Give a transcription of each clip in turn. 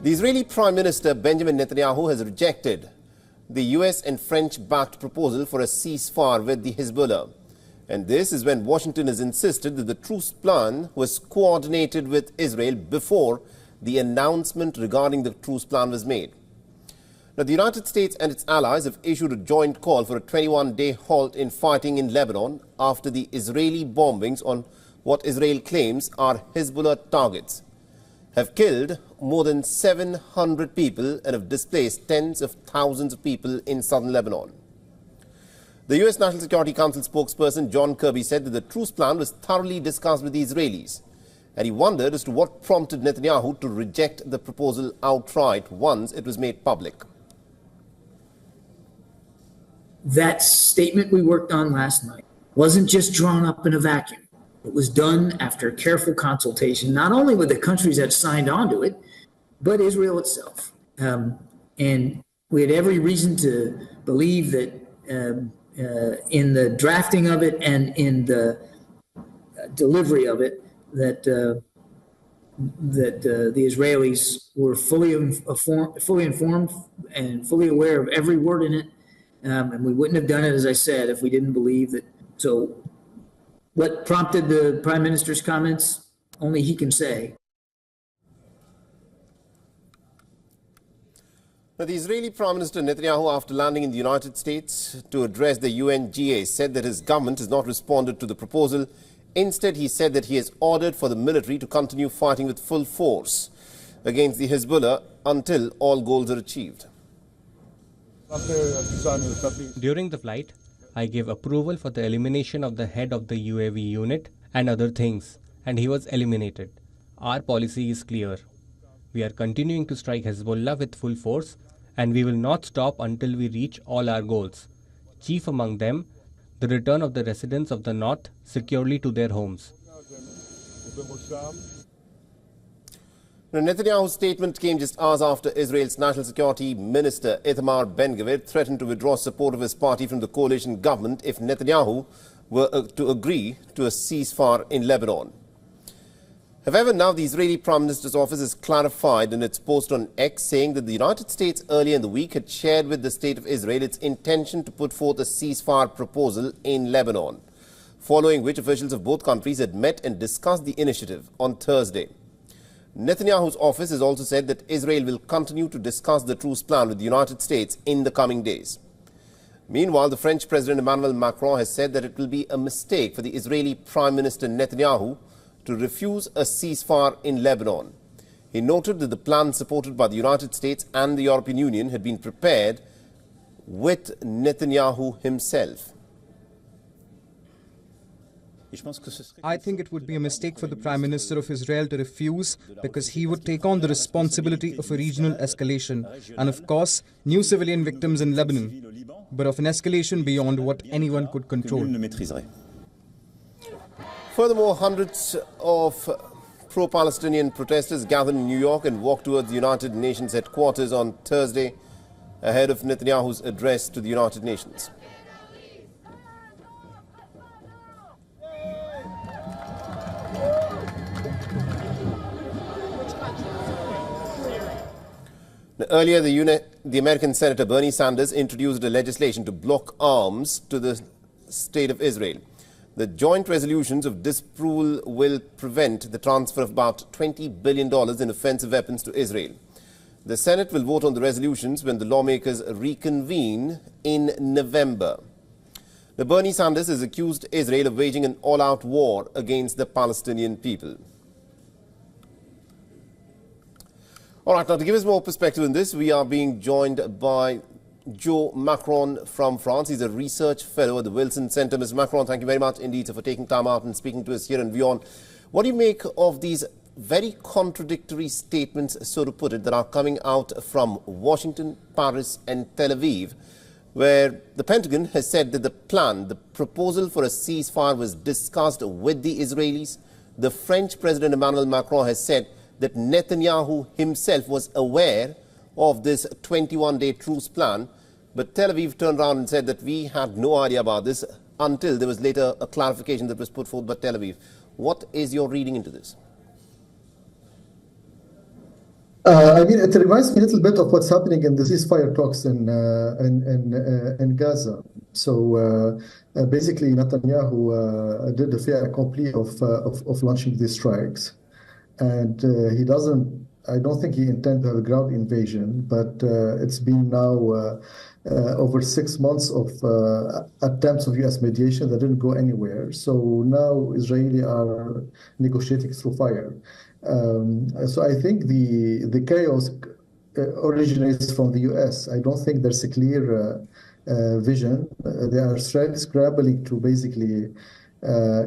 The Israeli Prime Minister Benjamin Netanyahu has rejected the US and French-backed proposal for a ceasefire with the Hezbollah. And this is when Washington has insisted that the truce plan was coordinated with Israel before the announcement regarding the truce plan was made. Now, the United States and its allies have issued a joint call for a 21-day halt in fighting in Lebanon after the Israeli bombings on what Israel claims are Hezbollah targets have killed more than 700 people and have displaced tens of thousands of people in southern Lebanon. The U.S. National Security Council spokesperson John Kirby said that the truce plan was thoroughly discussed with the Israelis, and he wondered as to what prompted Netanyahu to reject the proposal outright once it was made public. That statement we worked on last night wasn't just drawn up in a vacuum. It was done after careful consultation, not only with the countries that signed on to it, but Israel itself. And we had every reason to believe that in the drafting of it and in the delivery of it, that the Israelis were fully informed and fully aware of every word in it. And we wouldn't have done it, as I said, if we didn't believe that. So what prompted the Prime Minister's comments? Only he can say. Now, the Israeli Prime Minister Netanyahu, after landing in the United States to address the UNGA, said that his government has not responded to the proposal. Instead, he said that he has ordered for the military to continue fighting with full force against the Hezbollah until all goals are achieved. During the flight, I gave approval for the elimination of the head of the UAV unit and other things, and he was eliminated. Our policy is clear. We are continuing to strike Hezbollah with full force, and we will not stop until we reach all our goals. Chief among them, the return of the residents of the north securely to their homes. Now, Netanyahu's statement came just hours after Israel's National Security Minister Itamar Ben-Gvir threatened to withdraw support of his party from the coalition government if Netanyahu were to agree to a ceasefire in Lebanon. However, now the Israeli Prime Minister's office has clarified in its post on X, saying that the United States earlier in the week had shared with the State of Israel its intention to put forth a ceasefire proposal in Lebanon, following which officials of both countries had met and discussed the initiative on Thursday. Netanyahu's office has also said that Israel will continue to discuss the truce plan with the United States in the coming days. Meanwhile, the French President Emmanuel Macron has said that it will be a mistake for the Israeli Prime Minister Netanyahu to refuse a ceasefire in Lebanon. He noted that the plan supported by the United States and the European Union had been prepared with Netanyahu himself. I think it would be a mistake for the Prime Minister of Israel to refuse, because he would take on the responsibility of a regional escalation and, of course, new civilian victims in Lebanon, but of an escalation beyond what anyone could control. Furthermore, hundreds of pro-Palestinian protesters gathered in New York and walked towards the United Nations headquarters on Thursday ahead of Netanyahu's address to the United Nations. Now, earlier, the American Senator Bernie Sanders introduced a legislation to block arms to the State of Israel. The joint resolutions of disapproval will prevent the transfer of about $20 billion in offensive weapons to Israel. The Senate will vote on the resolutions when the lawmakers reconvene in November. Now, Bernie Sanders has accused Israel of waging an all-out war against the Palestinian people. All right, now to give us more perspective on this, we are being joined by Joe Macron from France. He's a research fellow at the Wilson Center. Mr. Macron, thank you very much indeed for taking time out and speaking to us here in WION. What do you make of these very contradictory statements, so to put it, that are coming out from Washington, Paris and Tel Aviv, where the Pentagon has said that the proposal for a ceasefire was discussed with the Israelis. The French President Emmanuel Macron has said that Netanyahu himself was aware of this 21-day truce plan, but Tel Aviv turned around and said that we had no idea about this until there was later a clarification that was put forth by Tel Aviv. What is your reading into this? I mean, it reminds me a little bit of what's happening in the ceasefire talks in Gaza. So basically, Netanyahu did a fait accompli of launching these strikes, and he doesn't. I don't think he intends to have a ground invasion, but it's been now over 6 months of attempts of U.S. mediation that didn't go anywhere. So now Israeli are negotiating through fire. So I think the chaos originates from the U.S. I don't think there's a clear vision. They are scrambling to basically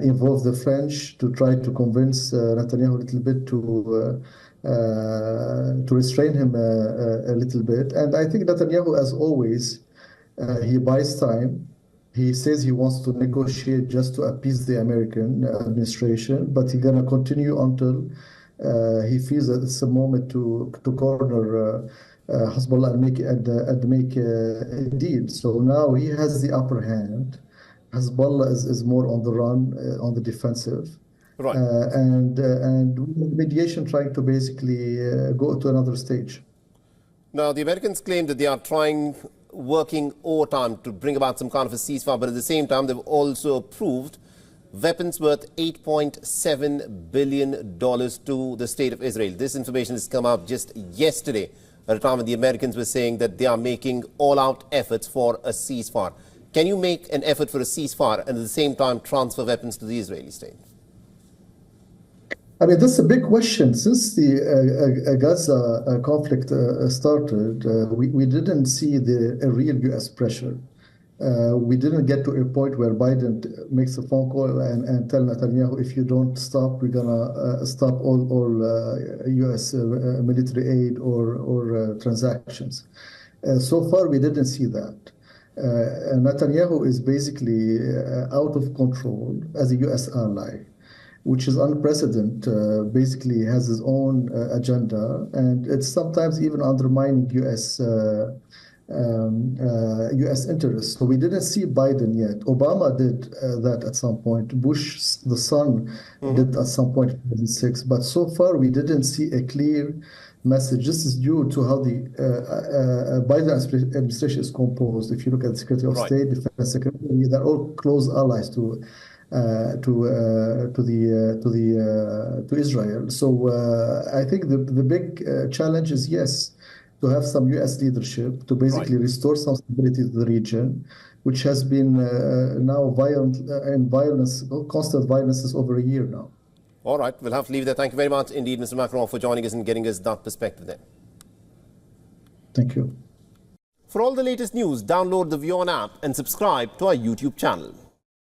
involve the French to try to convince Netanyahu a little bit to restrain him a little bit. And I think Netanyahu, as always, he buys time. He says he wants to negotiate just to appease the American administration, but he's going to continue until he feels that it's a moment to corner Hezbollah and make a deal. So now he has the upper hand. Hezbollah is more on the run, on the defensive. Right. And mediation trying to basically go to another stage. Now, the Americans claim that they are working overtime to bring about some kind of a ceasefire, but at the same time, they've also approved weapons worth $8.7 billion to the state of Israel. This information has come out just yesterday, at a time when the Americans were saying that they are making all-out efforts for a ceasefire. Can you make an effort for a ceasefire and at the same time transfer weapons to the Israeli state? I mean, that's a big question. Since the Gaza conflict started, we didn't see a real U.S. pressure. We didn't get to a point where Biden makes a phone call and tell Netanyahu, if you don't stop, we're gonna stop all U.S. military aid or transactions. So far, we didn't see that. Netanyahu is basically out of control as a U.S. ally, which is unprecedented, basically has his own agenda, and it's sometimes even undermining U.S. interests. So we didn't see Biden yet. Obama did that at some point. Bush, the son, did at some point in 2006. But so far, we didn't see a clear message. This is due to how the Biden administration is composed. If you look at the Secretary of State, Defense Secretary, they're all close allies to Israel. So I think the big challenge is, yes, to have some U.S. leadership to basically restore some stability to the region, which has been now constant violence is over a year now. All right, we'll have to leave there. Thank you very much indeed, Mr. Macron, for joining us and getting us that perspective there. Thank you. For all the latest news, download the WION app and subscribe to our YouTube channel.